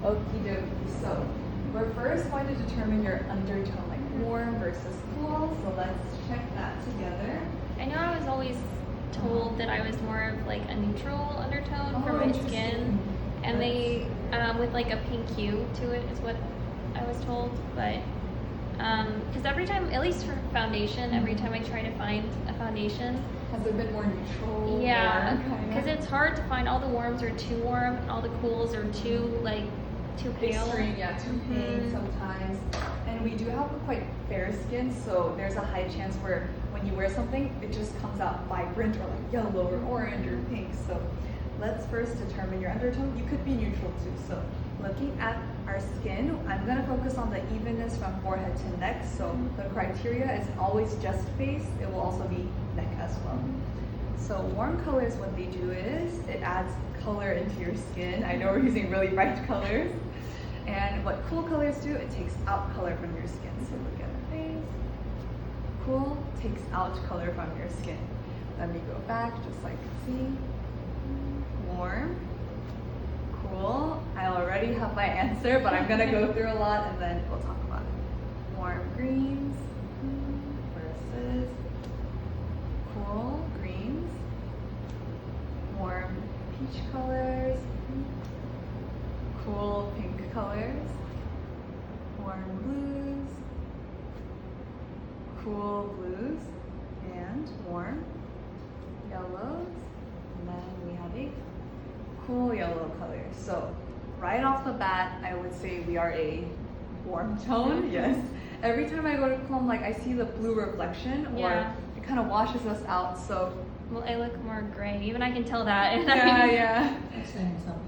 Okie dokie. So we're first going to determine your undertone, like warm versus cool. So let's check that together. I know I was always told that I was more of like a neutral undertone for my skin, and they with like a pink hue to it is what I was told. But because every time, at least for foundation, every time I try to find a foundation, has it been more neutral? Yeah, because it's hard to find. All the warms are too warm, and all the cools are too too pale. Extreme, yeah, too pink sometimes. And we do have a quite fair skin, so there's a high chance where when you wear something, it just comes out vibrant or like yellow or orange or pink. So let's first determine your undertone. You could be neutral too. So looking at our skin, I'm gonna focus on the evenness from forehead to neck. So the criteria is always just face. It will also be neck as well. So warm colors, what they do is it adds color into your skin. I know we're using really bright colors. And what cool colors do, it takes out color from your skin. So look at the face. Cool takes out color from your skin. Let me go back, just like see. Warm, cool. I already have my answer, but I'm gonna go through a lot and then we'll talk about it. Warm greens versus cool greens. Warm peach colors. Cool pink colors. Warm blues. Cool blues. And warm yellows. And then we have a cool yellow color. So right off the bat, I would say we are a warm tone. Yes. Every time I go to Cologne, like I see the blue reflection, or it kind of washes us out. So well, I look more gray. Even I can tell that. Yeah. That's saying something.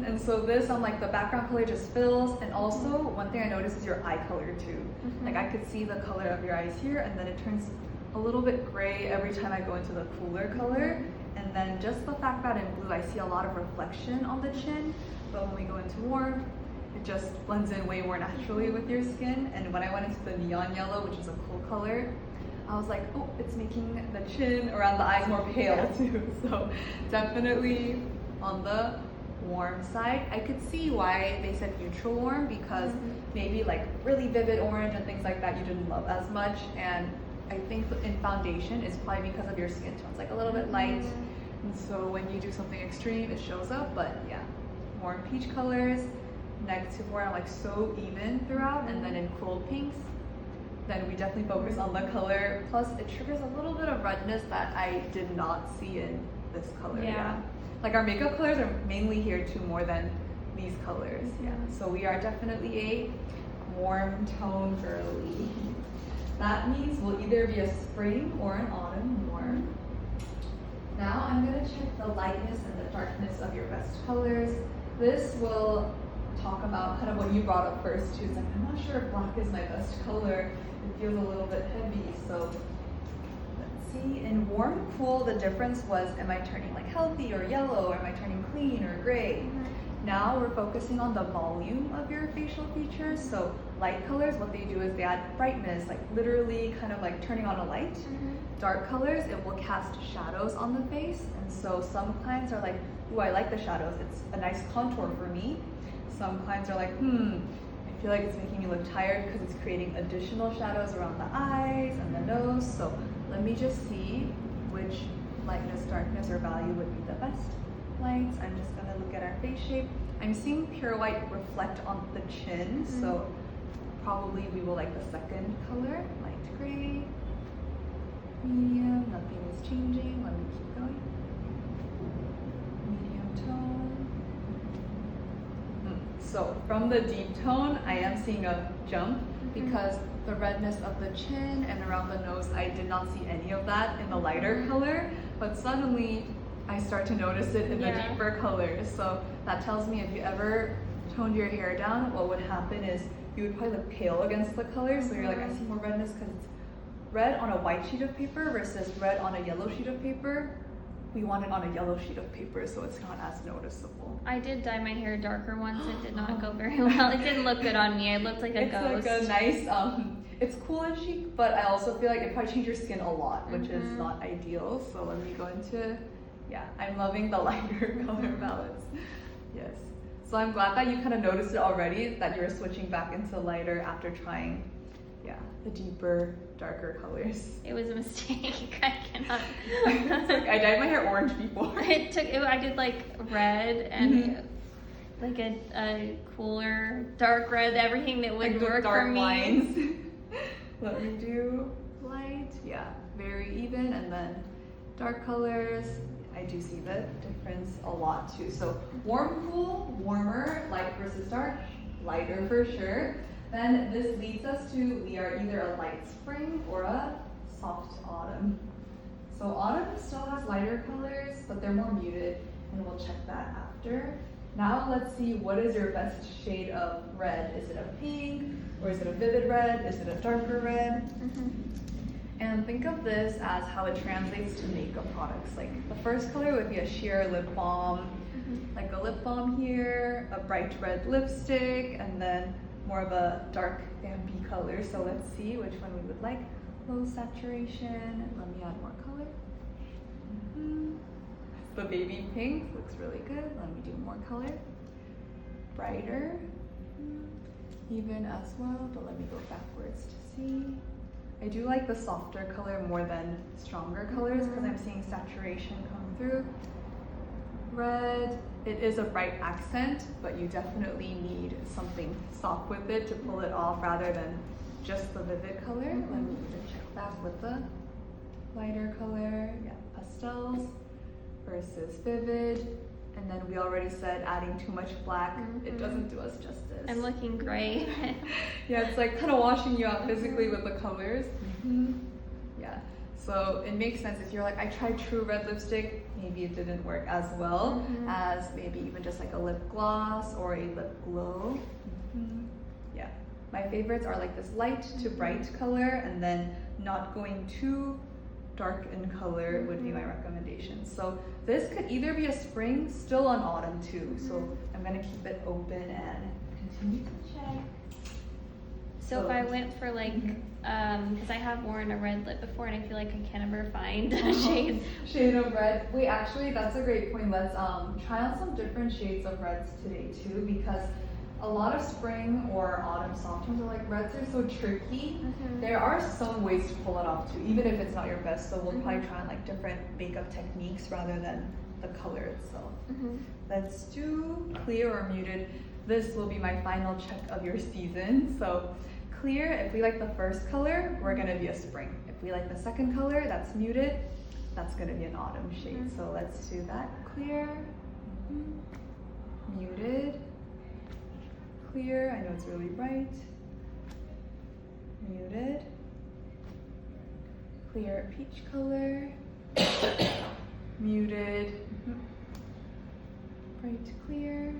And so this on like the background color just fills, and also one thing I noticed is your eye color too. Like I could see the color of your eyes here, and then it turns a little bit gray every time I go into the cooler color. And then just the fact that in blue I see a lot of reflection on the chin, but when we go into warm, it just blends in way more naturally with your skin. And when I went into the neon yellow, which is a cool color, I was like, oh, it's making the chin around the eyes more pale too. So definitely on the warm side. I could see why they said neutral warm, because maybe like really vivid orange and things like that you didn't love as much. And I think in foundation it's probably because of your skin tone. It's like a little bit light, and so when you do something extreme, it shows up. But yeah, warm peach colors, next to warm, like so even throughout, and then in cool pinks, then we definitely focus on the color. Plus, it triggers a little bit of redness that I did not see in this color. Yeah. Like our makeup colors are mainly here too, more than these colors. Yeah. So we are definitely a warm tone girly. That means we'll either be a spring or an autumn warm. Now I'm gonna check the lightness and the darkness of your best colors. This will talk about kind of what you brought up first too. It's like, I'm not sure if black is my best color. It feels a little bit heavy. So let's see. In warm and cool, the difference was, am I turning like healthy or yellow? Or am I turning clean or gray? Now we're focusing on the volume of your facial features. So light colors, what they do is they add brightness, like literally kind of like turning on a light. Dark colors, it will cast shadows on the face. And so some clients are like, ooh, I like the shadows. It's a nice contour for me. Some clients are like, I feel like it's making me look tired because it's creating additional shadows around the eyes and the nose. So let me just see which lightness, darkness, or value would be the best lights. I'm just gonna look at our face shape. I'm seeing pure white reflect on the chin, so probably we will like the second color, light gray, medium, nothing is changing. Let me keep going. Medium tone. So from the deep tone, I am seeing a jump because the redness of the chin and around the nose, I did not see any of that in the lighter color, but suddenly I start to notice it in the deeper colors. So that tells me if you ever toned your hair down, what would happen is you would probably look pale against the color. So you're like, I see more redness because it's red on a white sheet of paper versus red on a yellow sheet of paper. We want it on a yellow sheet of paper, so it's not as noticeable. I did dye my hair darker once. It did not go very well. It didn't look good on me. I looked like a ghost. It's like a nice, it's cool and chic, but I also feel like it probably changed your skin a lot, which is not ideal. So let me go into, I'm loving the lighter color palettes. Yes. So I'm glad that you kind of noticed it already, that you were switching back into lighter after trying, yeah, the deeper, darker colors. It was a mistake. I cannot. It's like, I dyed my hair orange before. I did like red and like a cooler dark red, everything that would Like with work dark for me. lines. Let me do light, yeah, very even, and then dark colors. I do see the difference a lot too. So warm, cool, warmer, light versus dark, lighter for sure. Then this leads us to, we are either a light spring or a soft autumn. So autumn still has lighter colors, but they're more muted, and we'll check that after. Now let's see, what is your best shade of red? Is it a pink, or is it a vivid red? Is it a darker red? And think of this as how it translates to makeup products. Like the first color would be a sheer lip balm, like a lip balm here, a bright red lipstick, and then more of a dark vampy color. So let's see which one we would like. Low saturation. Let me add more color. The baby pink looks really good. Let me do more color. Brighter. Even as well, but let me go backwards to see. I do like the softer color more than stronger colors because I'm seeing saturation come through. Red, it is a bright accent, but you definitely need something soft with it to pull it off rather than just the vivid color. Let me even check that with the lighter color. Yeah, pastels versus vivid. And then we already said adding too much black, it doesn't do us justice. I'm looking gray. Yeah, it's like kind of washing you out physically with the colors. Yeah, so it makes sense if you're like, I tried true red lipstick, maybe it didn't work as well as maybe even just like a lip gloss or a lip glow. Yeah, my favorites are like this light to bright color, and then not going too dark in color would be my recommendation. So this could either be a spring, still on autumn too. So I'm gonna keep it open and continue to check. So if I went for like, because I have worn a red lip before and I feel like I can't ever find shades. Shade of red. Wait, actually that's a great point. Let's try on some different shades of reds today too, because a lot of spring or autumn soft tones are like reds are so tricky. There are some ways to pull it off too, even if it's not your best. So we'll probably try on like different makeup techniques rather than the color itself. Let's do clear or muted. This will be my final check of your season. So clear, if we like the first color, we're gonna be a spring. If we like the second color, that's muted, that's gonna be an autumn shade. So let's do that. Clear, muted, clear, I know it's really bright, muted, clear peach color, muted, bright clear,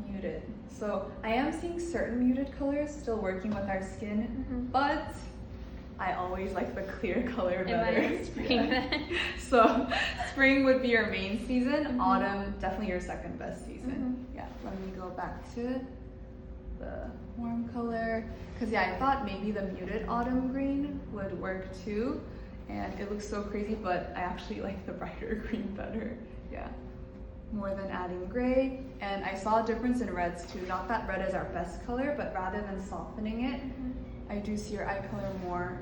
muted. So I am seeing certain muted colors still working with our skin, but I always like the clear color better. Spring then? So spring would be your main season, autumn definitely your second best season. Yeah, let me go back to the warm color, because yeah, I thought maybe the muted autumn green would work too, and it looks so crazy, but I actually like the brighter green better. Yeah, more than adding gray. And I saw a difference in reds too, not that red is our best color, but rather than softening it, I do see your eye color more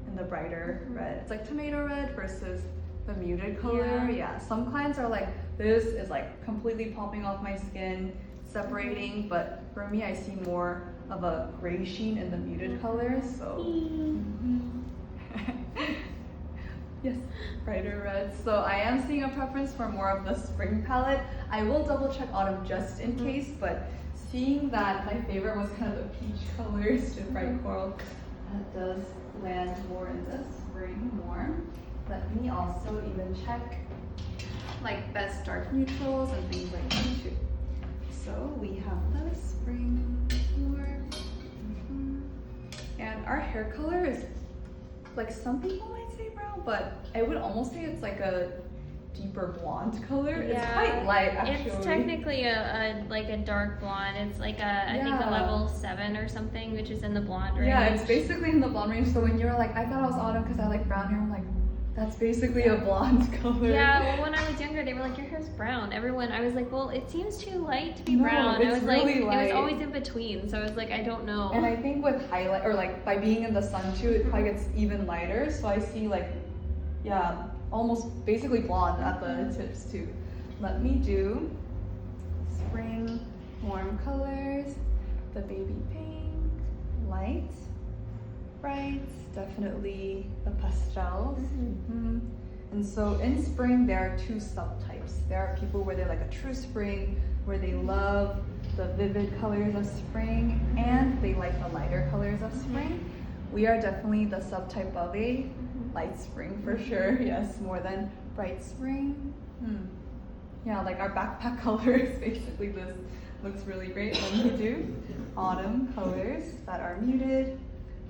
in the brighter red. It's like tomato red versus the muted color. Yeah, some clients are like, this is like completely popping off my skin, separating, but for me I see more of a gray sheen in the muted colors. So yes, brighter reds. So I am seeing a preference for more of the spring palette. I will double check autumn just in case, but seeing that my favorite was kind of the peach colors to bright coral, that does land more in the spring more. Let me also even check like best dark neutrals and things like that too. So we have the spring floor. And our hair color is like, some people might say brown, but I would almost say it's like a deeper blonde color. Yeah, it's quite light actually. It's technically like a dark blonde. It's like I think a level 7 or something, which is in the blonde range. Yeah, it's basically in the blonde range. So when you were like, I thought I was autumn because I like brown hair, I'm like, That's basically a blonde color. Yeah, well, when I was younger, they were like, your hair's brown. Everyone, I was like, well, it seems too light to be No, brown. I it's was really like, light. it was always in between. So I was like, I don't know. And I think with highlight, or like by being in the sun too, it probably gets even lighter. So I see like, yeah, almost basically blonde at the tips too. Let me do spring warm colors, the baby pink, light, bright, definitely the pastels. And so in spring, there are two subtypes. There are people where they like a true spring, where they love the vivid colors of spring, and they like the lighter colors of spring. We are definitely the subtype of a light spring for sure. Yes, more than bright spring. Yeah, like our backpack colors, basically this looks really great. When we do autumn colors that are muted,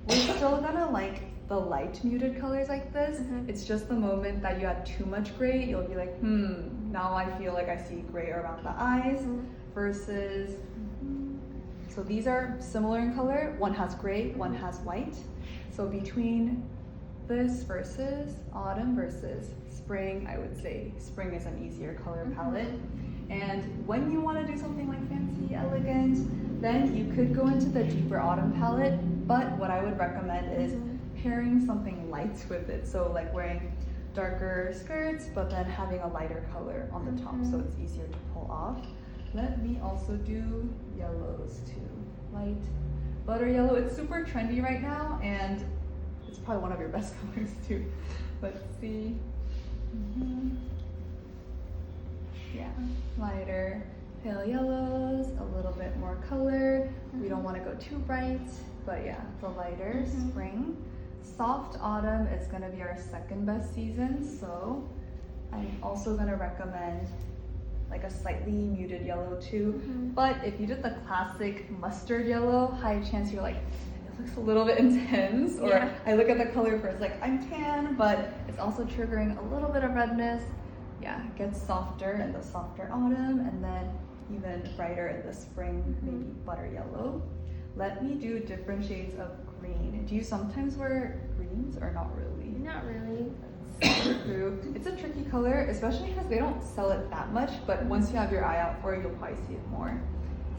we're still gonna like the light muted colors like this. It's just the moment that you add too much gray, you'll be like, now I feel like I see gray around the eyes versus, so these are similar in color. One has gray, one has white. So between this versus autumn versus spring, I would say spring is an easier color palette. And when you want to do something like fancy, elegant, then you could go into the deeper autumn palette. But what I would recommend is pairing something light with it. So like wearing darker skirts, but then having a lighter color on the top so it's easier to pull off. Let me also do yellows too. Light butter yellow. It's super trendy right now, and it's probably one of your best colors too. Let's see. Yeah, lighter pale yellows, a little bit more color. We don't want to go too bright, but yeah, the lighter spring. Soft autumn is going to be our second best season, so I'm also going to recommend like a slightly muted yellow too. But if you did the classic mustard yellow, high chance you're like, it looks a little bit intense, or I look at the color first, like I'm tan, but it's also triggering a little bit of redness. Yeah, it gets softer in the softer autumn, and then even brighter in the spring, maybe butter yellow. Let me do different shades of green. Do you sometimes wear greens or not really? Not really. It's a tricky color, especially because they don't sell it that much, but once you have your eye out for it, you'll probably see it more.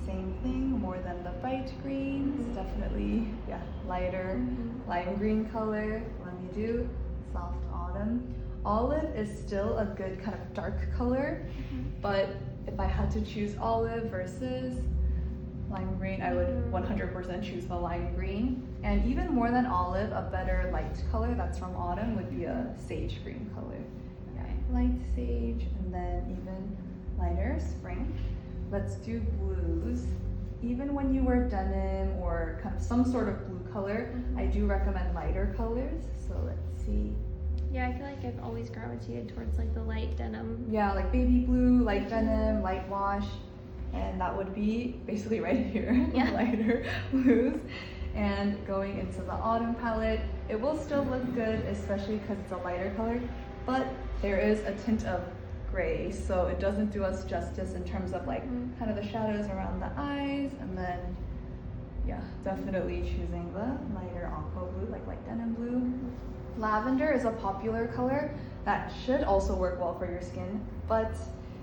Same thing, more than the bright greens, definitely, yeah, lighter lime green color. Let me do soft autumn. Olive is still a good kind of dark color, but if I had to choose olive versus lime green, I would 100% choose the lime green. And even more than olive, a better light color that's from autumn would be a sage green color. Yeah, light sage, and then even lighter spring. Let's do blues. Even when you wear denim or kind of some sort of blue color, I do recommend lighter colors. So let's see. Yeah, I feel like I've always gravitated towards like the light denim. Yeah, like baby blue, light denim, light wash. And that would be basically right here, lighter blues. And going into the autumn palette, it will still look good, especially because it's a lighter color, but there is a tint of gray, so it doesn't do us justice in terms of like kind of the shadows around the eyes. And then, yeah, definitely choosing the lighter aqua blue, like light denim blue. Lavender is a popular color that should also work well for your skin, but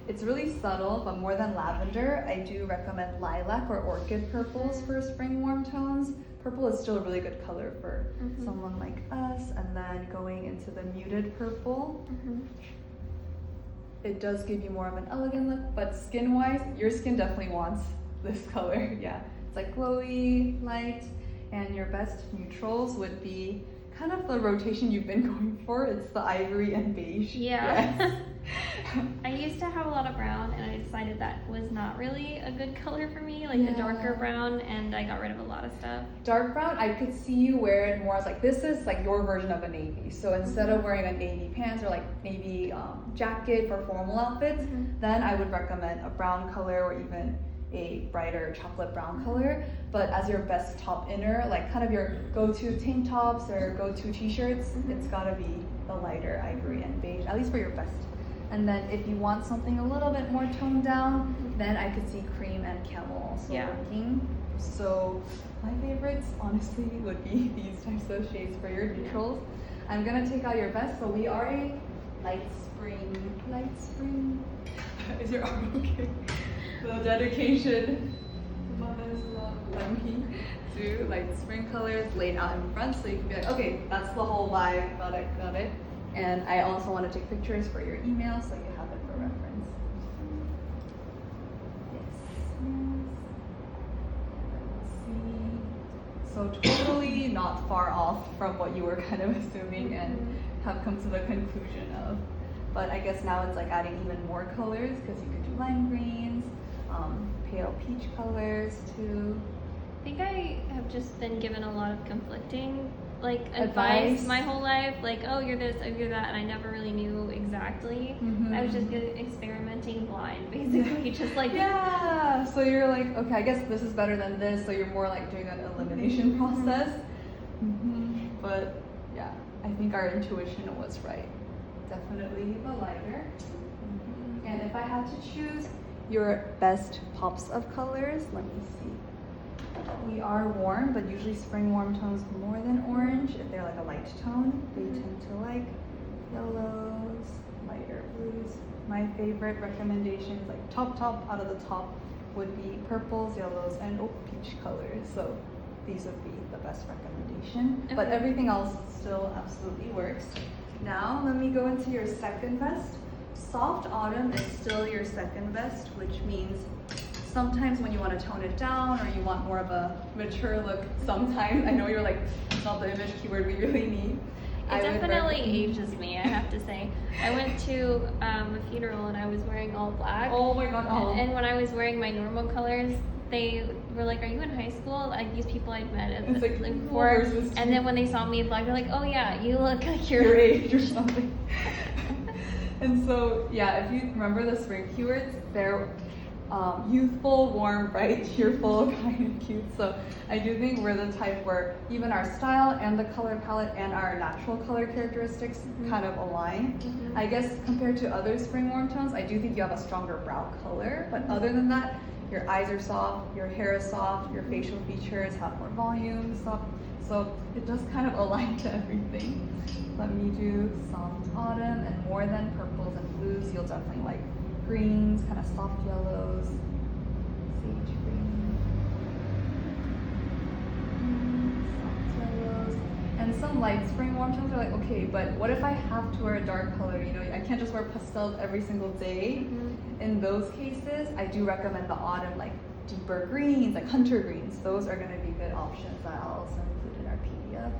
it's really subtle. But more than lavender, I do recommend lilac or orchid purples for spring warm tones. Purple is still a really good color for someone like us. And then going into the muted purple, it does give you more of an elegant look, but skin-wise, your skin definitely wants this color. Yeah, it's like glowy, light, and your best neutrals would be kind of the rotation you've been going for. It's the ivory and beige. Yeah. Yes. I used to have a lot of brown, and I decided that was not really a good color for me, like the darker brown, and I got rid of a lot of stuff. Dark brown, I could see you wear it more as like, this is like your version of a navy. So instead of wearing a navy pants or like navy jacket for formal outfits, then I would recommend a brown color or even a brighter chocolate brown color. But as your best top inner, like kind of your go-to tank tops or go-to t-shirts, it's gotta be the lighter ivory and beige, at least for your best. And then if you want something a little bit more toned down, then I could see cream and camel also working. So my favorites honestly would be these types of shades for your neutrals. I'm gonna take out your vest. So we are a light spring. Is your arm okay? The dedication. Mother's love, Lemmy, to light spring colors laid out in front, so you can be like, okay, that's the whole vibe. Got it. And I also want to take pictures for your email, so you have it for reference. Yes. So totally not far off from what you were kind of assuming and have come to the conclusion of. But I guess now it's like adding even more colors because you could do lime greens, pale peach colors too. I think I have just been given a lot of conflicting advice my whole life. Like, oh, you're this, oh, you're that, and I never really knew exactly. I was just experimenting blind, basically, just like yeah. So you're like, okay, I guess this is better than this. So you're more like doing an elimination process. But yeah, I think our intuition was right. Definitely the lighter. And if I had to choose your best pops of colors, let me see. We are warm, but usually spring warm tones more than orange. If they're like a light tone, they tend to like yellows, lighter blues. My favorite recommendations, like top out of the top, would be purples, yellows, and peach colors. So these would be the best recommendation. Okay. But everything else still absolutely works. Now let me go into your second best. Soft autumn is still your second best, which means sometimes when you want to tone it down or you want more of a mature look, sometimes, I know you're like, it's not the image keyword we really need. It definitely ages me, I have to say. I went to a funeral and I was wearing all black. Oh my god. And when I was wearing my normal colors, they were like, are you in high school? Like these people I'd met at like, before. And then when they saw me in black, they're like, oh yeah, you look like your age or something. And so, yeah, if you remember the spring keywords, they're youthful, warm, bright, cheerful, kind of cute. So I do think we're the type where even our style and the color palette and our natural color characteristics kind of align. I guess compared to other spring warm tones, I do think you have a stronger brow color. But other than that, your eyes are soft, your hair is soft, your facial features have more volume, so it does kind of align to everything. Let me do soft autumn, and more than purples and blues, you'll definitely like greens, kind of soft yellows, sage green, soft yellows, and some light spring warm tones are like, okay, but what if I have to wear a dark color? You know, I can't just wear pastels every single day. In those cases, I do recommend the autumn, like deeper greens, like hunter greens. Those are going to be good options that I'll also include in our PDF.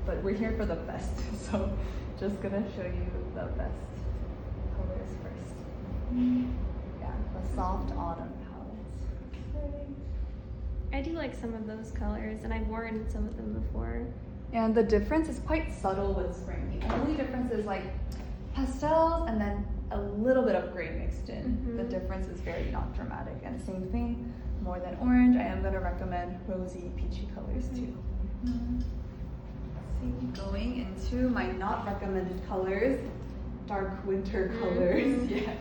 But we're here for the best, so just gonna show you the best colors first. Yeah, the soft autumn palettes. Okay. I do like some of those colors, and I've worn some of them before. And the difference is quite subtle with spring. The only difference is like pastels and then a little bit of gray mixed in. The difference is very not dramatic. And same thing, more than orange, I am going to recommend rosy, peachy colors too. Going into my not recommended colors, dark winter colors. Yes.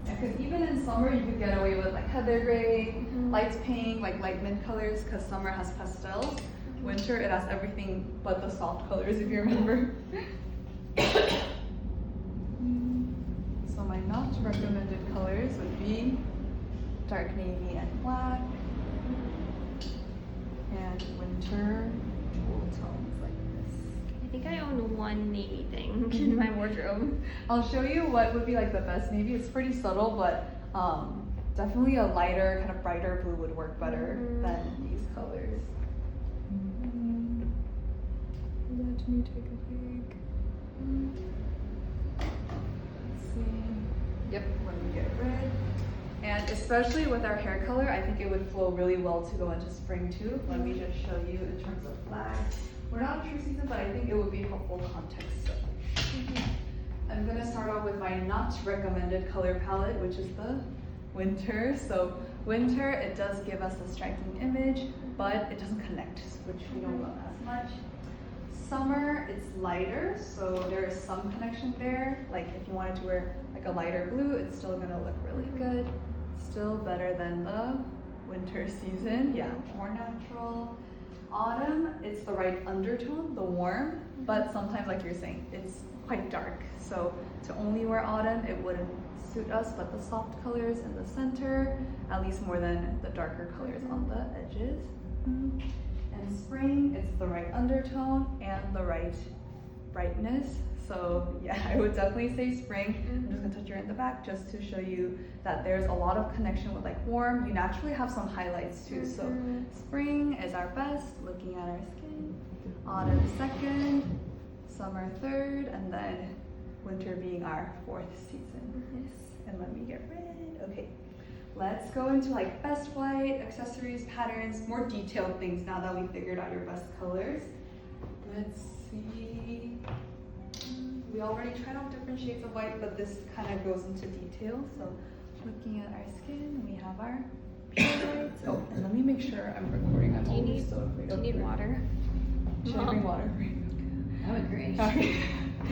Because even in summer, you could get away with like heather gray, light pink, like light mint colors, because summer has pastels. Winter, it has everything but the soft colors, if you remember. So my not recommended colors would be dark navy and black, and winter jewel tones like this. I think I own one navy thing in my wardrobe. I'll show you what would be like the best navy. It's pretty subtle, but definitely a lighter, kind of brighter blue would work better than these colors. Let me take a peek. Let's see. Yep, let me get red. And especially with our hair color, I think it would flow really well to go into spring too. Let me just show you in terms of black. We're not in true season, but I think it would be helpful context. So I'm gonna start off with my not recommended color palette, which is the winter. So winter, it does give us a striking image, but it doesn't connect, which we don't love as much. Summer, it's lighter, so there is some connection there. Like if you wanted to wear like a lighter blue, it's still gonna look really good. Still better than the winter season. Yeah, more natural. Autumn, it's the right undertone, the warm, but sometimes, like you're saying, it's quite dark. So to only wear autumn, it wouldn't suit us, but the soft colors in the center, at least more than the darker colors on the edges. And spring, it's the right undertone and the right brightness. So yeah, I would definitely say spring. I'm just gonna touch your in the back just to show you that there's a lot of connection with like warm. You naturally have some highlights too. So spring is our best, looking at our skin. Autumn second, summer third, and then winter being our fourth season. Yes. And let me get red. Okay. Let's go into like best white, accessories, patterns, more detailed things now that we figured out your best colors. Let's see. We already tried out different shades of white, but this kind of goes into detail. So looking at our skin, we have our pure whites. Oh, and let me make sure I'm recording. I'm always so afraid. Do you need water? Should I bring water for you? I would agree. Okay.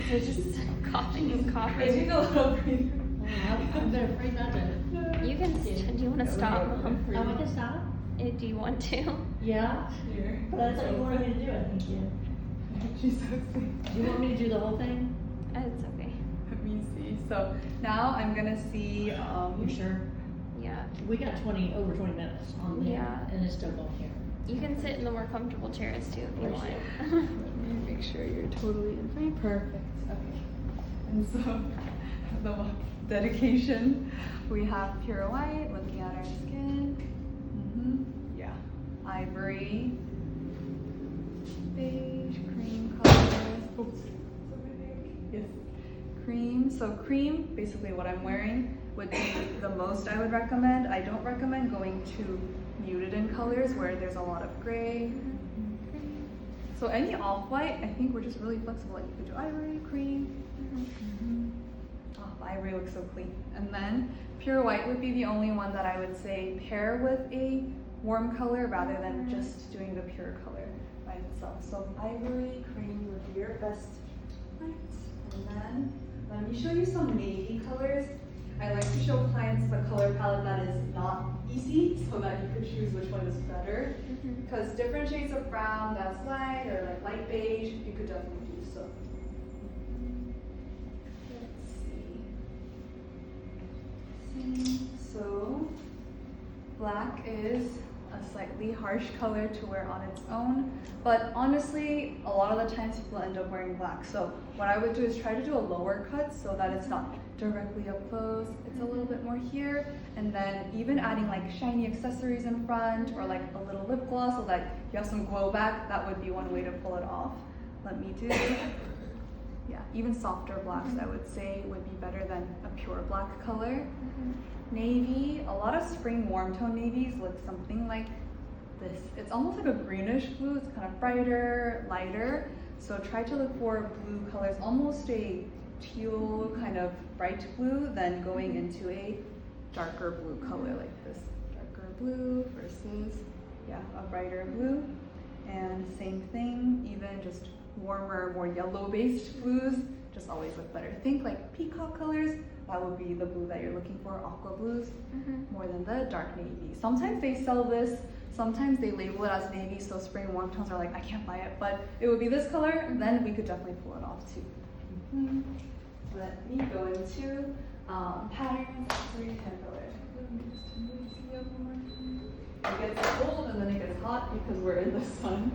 They're just coughing and I coughing. need a little breather. I'm very afraid not to. You can. Do you want to stop, Mom? Oh, I can stop? Do you want to? Yeah? Here. But I thought you wanted me to do it, thank you. She's so sweet. Do you want me to do the whole thing? It's okay. Let me see. So now I'm gonna see. You sure? Yeah. We got over 20 minutes on there, Yeah. and it's still going here. You can sit in the more comfortable chairs too if you want. Let me make sure you're totally in frame. Perfect. Okay. And so the dedication. We have pure white. Looking at our skin. Yeah. Ivory. Beige. Cream colors. Oops. Yes. Cream. So cream, basically what I'm wearing, would be the most I would recommend. I don't recommend going too muted in colors where there's a lot of gray. So any off-white, I think we're just really flexible. Like you could do ivory, cream. Oh, ivory looks so clean. And then pure white would be the only one that I would say pair with a warm color rather than just doing the pure color by itself. So ivory, cream would be your best white. And then let me show you some navy colors. I like to show clients the color palette that is not easy so that you could choose which one is better. Because different shades of brown that's light or like light beige, you could definitely do so. Let's see. So black is a slightly harsh color to wear on its own, but honestly, a lot of the times people end up wearing black. So what I would do is try to do a lower cut so that it's not directly up close. It's a little bit more here, and then even adding like shiny accessories in front or like a little lip gloss so that you have some glow back. That would be one way to pull it off. Let me do. Yeah, even softer blacks I would say would be better than a pure black color. Navy, a lot of spring warm tone navies look something like this. It's almost like a greenish blue. It's kind of brighter, lighter. So try to look for blue colors, almost a teal kind of bright blue, then going into a darker blue color like this. Darker blue versus, yeah, a brighter blue. And same thing, even just warmer, more yellow-based blues just always look better. Think like peacock colors. That would be the blue that you're looking for, aqua blues, more than the dark navy. Sometimes they sell this, sometimes they label it as navy, so spring warm tones are like, I can't buy it, but it would be this color, then we could definitely pull it off too. Let me go into patterns, 310 colors. Let me just turn this up more. It gets cold and then it gets hot because we're in the sun.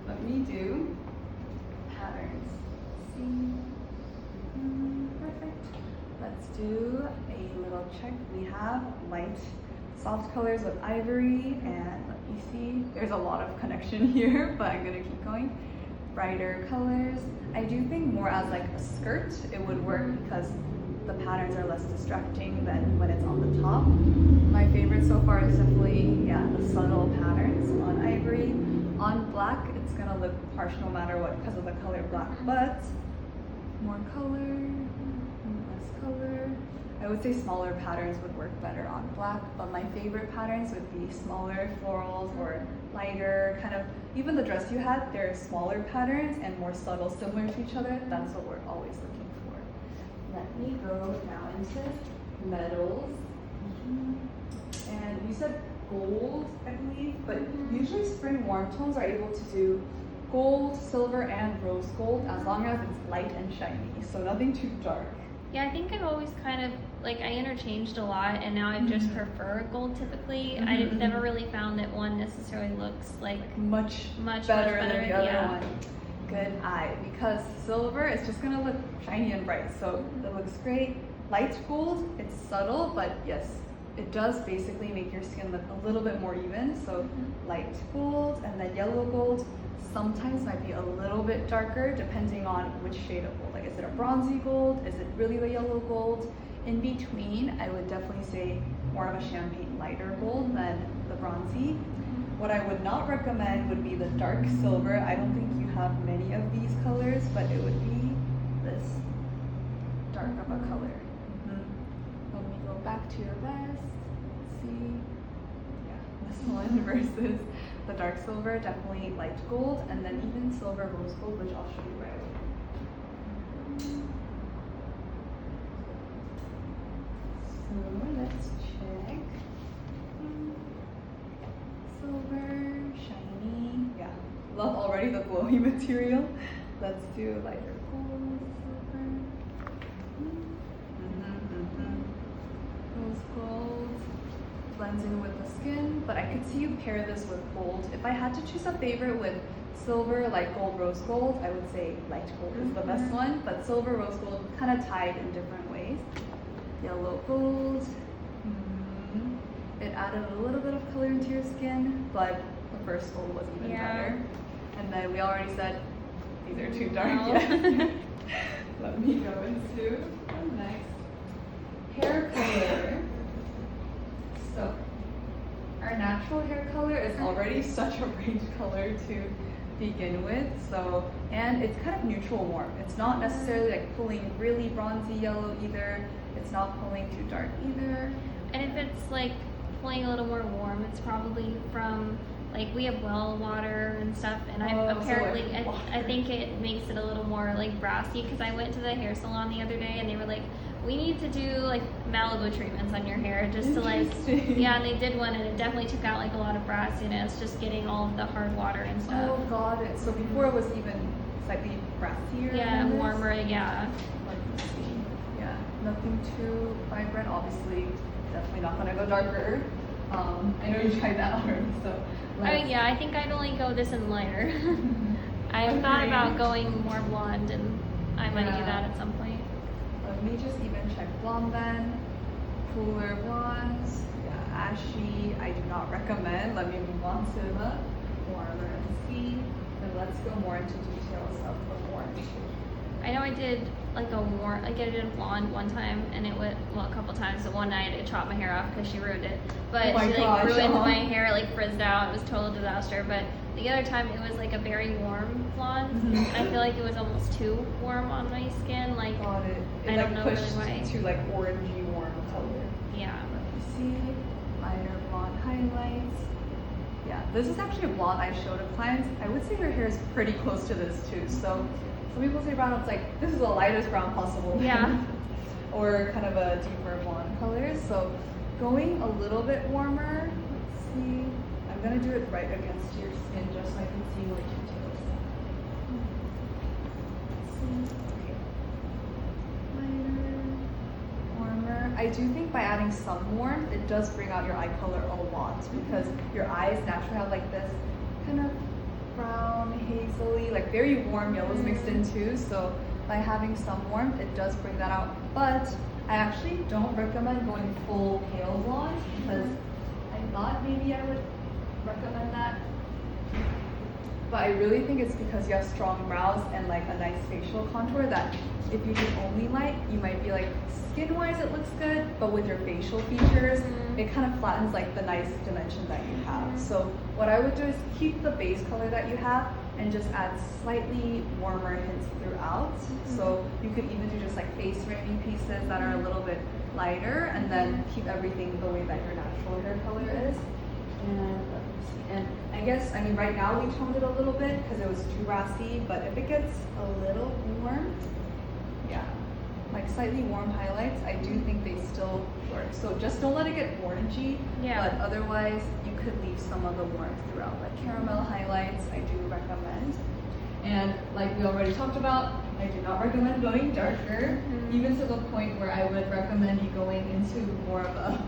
Let me do patterns. Perfect. Let's do a little check. We have light, soft colors with ivory, and let me see. There's a lot of connection here, but I'm gonna keep going. Brighter colors. I do think more as like a skirt, it would work because the patterns are less distracting than when it's on the top. My favorite so far is definitely, yeah, the subtle patterns on ivory. On black, it's gonna look harsh no matter what because of the color black, but more color, less color. I would say smaller patterns would work better on black, but my favorite patterns would be smaller florals or lighter, kind of, even the dress you had, they're smaller patterns and more subtle, similar to each other. That's what we're always looking for. Let me go now into metals. And we said gold, I believe, but usually spring warm tones are able to do gold, silver, and rose gold as long as it's light and shiny, so nothing too dark. Yeah, I think I've always kind of like I interchanged a lot, and now I just prefer gold typically. I've never really found that one necessarily looks like Much much better than the other yeah. one. Good eye, because silver is just gonna look shiny and bright, so it looks great. Light gold, it's subtle, but yes, it does basically make your skin look a little bit more even. So light gold and then yellow gold sometimes might be a little bit darker depending on which shade of gold. Like, is it a bronzy gold? Is it really the yellow gold? In between, I would definitely say more of a champagne lighter gold than the bronzy. What I would not recommend would be the dark silver. I don't think you have many of these colors, but it would be this dark of a color. When we go back to your vest, let's see. Yeah, this one versus the dark silver, definitely light gold, and then even silver rose gold, which I'll show you right away. So let's check. Silver, shiny. Yeah, love already the glowy material. Let's do lighter gold, silver. Rose gold blends in with the skin, but I could see you pair this with gold. If I had to choose a favorite with silver, light gold, rose gold, I would say light gold is the best one, but silver, rose gold kind of tied in different ways. Yellow gold. It added a little bit of color into your skin, but the first gold was even better. And then we already said these are too dark yet. Let me go into the next hair color. So our natural hair color is already such a range color to begin with. So, and it's kind of neutral warm. It's not necessarily like pulling really bronzy yellow either. It's not pulling too dark either. And if it's like pulling a little more warm, it's probably from like we have well water and stuff, and I think it makes it a little more like brassy because I went to the hair salon the other day and they were like, we need to do like Malibu treatments on your hair just to like, yeah, and they did one and it definitely took out like a lot of brassiness, just getting all of the hard water and stuff. Oh, got it. So before it was even slightly brassier. Yeah, warmer, yeah. Let's see. Yeah, nothing too vibrant. Obviously, definitely not gonna go darker. I know you tried that already, so. Yeah, I think I'd only go this in lighter. I thought about going more blonde, and I might do that at some point. Let me just even check blonde then. Cooler blondes, yeah, ashy, I do not recommend. Let me move on to the warmer and see. And let's go more into details of the orange. I know I did like I did a blonde one time, and it went, well, a couple times. But one night it chopped my hair off because she ruined it. But she like ruined my hair, like frizzed out. It was a total disaster. But the other time it was like a very warm blonde. I feel like it was almost too warm on my skin. Like Got it. I don't know really why. To like orangey warm color. Yeah. Let me see. Minor blonde highlights. Yeah, this is actually a blonde I showed to clients. I would say her hair is pretty close to this too. So some people say brown, it's like, this is the lightest brown possible. Yeah. Or kind of a deeper blonde color. So going a little bit warmer, let's see. I'm gonna do it right against your skin just so I can see what details. Let's see. Okay. Lighter, warmer. I do think by adding some warmth, it does bring out your eye color a lot because your eyes naturally have like this kind of brown, hazily, like very warm yellows mixed in too. So by having some warmth, it does bring that out. But I actually don't recommend going full pale blonde because I thought maybe I would recommend that. But I really think it's because you have strong brows and like a nice facial contour that if you do only light, you might be like, skin-wise it looks good, but with your facial features, it kind of flattens like the nice dimension that you have. So what I would do is keep the base color that you have and just add slightly warmer hints throughout. So you could even do just like face framing pieces that are a little bit lighter and then keep everything the way that your natural hair color is. And let me see. And I guess, I mean, right now we toned it a little bit because it was too brassy, but if it gets a little warm, yeah, like slightly warm highlights, I do think they still short. So just don't let it get orangey. Yeah. But otherwise, you could leave some of the warmth throughout. Like caramel highlights, I do recommend. And like we already talked about, I do not recommend going darker, even to the point where I would recommend you going into more of a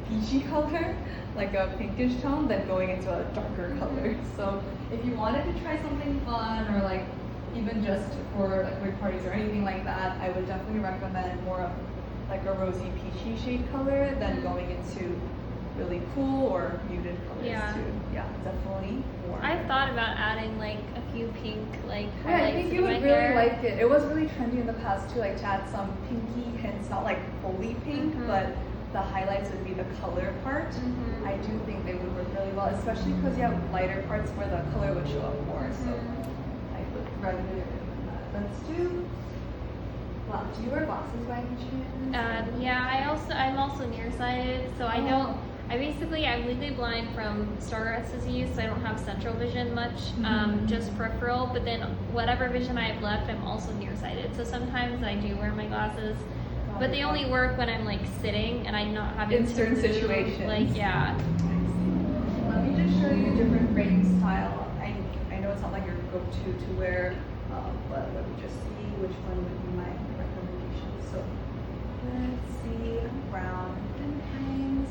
peachy color, like a pinkish tone, than going into a darker color. So if you wanted to try something fun, or like even just for like wig parties or anything like that, I would definitely recommend more of like a rosy peachy shade color than going into really cool or muted colors Yeah. too. Yeah, definitely more. I thought about adding like a few pink like Yeah, I highlights think in you my would really hair. like it. It was really trendy in the past too, like to add some pinky hints, not like fully pink, but the highlights would be the color part. I do think they would work really well, especially because you have lighter parts where the color would show up more. So I would recommend that. Let's do black. Do you wear glasses by any chance? Yeah, I'm also nearsighted, so I don't. I'm legally blind from Stargardt's disease, so I don't have central vision much, just peripheral. But then whatever vision I have left, I'm also nearsighted. So sometimes I do wear my glasses, but they only work when I'm like sitting and I'm not having In to certain move. situations. Like yeah. Let me just show you different frame style. I know it's not like your go-to to wear, but let me just see which one would be my recommendation. So let's see, brown thin frames,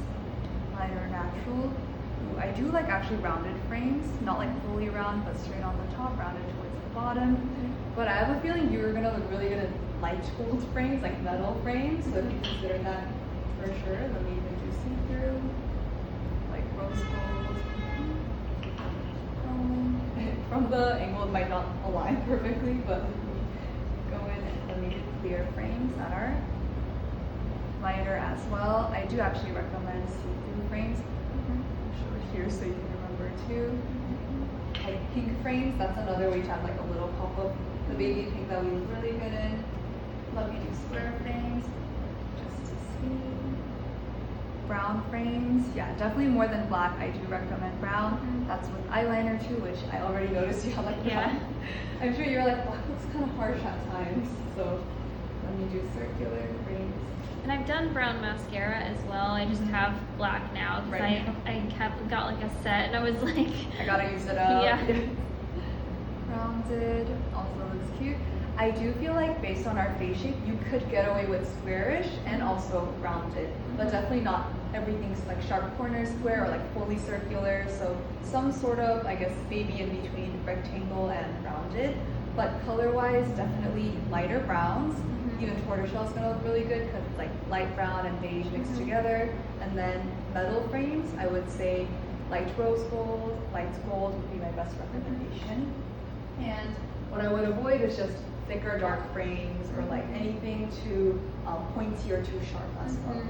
lighter natural. Ooh, I do like actually rounded frames, not like fully round, but straight on the top, rounded towards the bottom. But I have a feeling you're gonna look really good in light gold frames, like metal frames. So if you consider that for sure, let me even do see-through, like rose gold. From the angle, it might not align perfectly, but go in and let me do clear frames that are lighter as well. I do actually recommend see-through frames. I'll show it here so you can remember too. Like pink frames, that's another way to have like a little pop of the baby pink that we look really good in. Let me do square frames just to see. Brown frames, yeah, definitely more than black. I do recommend brown. That's with eyeliner too, which I already noticed you have like brown. Yeah. I'm sure you're like, black looks kind of harsh at times. So let me do circular frames. And I've done brown mascara as well. I just have black now because Right. I got like a set and I was like, I gotta use it up. Yeah. Rounded, also looks cute. I do feel like based on our face shape, you could get away with squarish and also rounded, but definitely not everything's like sharp corner square or like fully circular. So some sort of, I guess, maybe in between rectangle and rounded. But color-wise, definitely lighter browns. Even tortoiseshell is gonna look really good because it's like light brown and beige mixed together. And then metal frames, I would say light rose gold, light gold would be my best recommendation. And what I would avoid is just thicker dark frames or like anything too pointy or too sharp as well.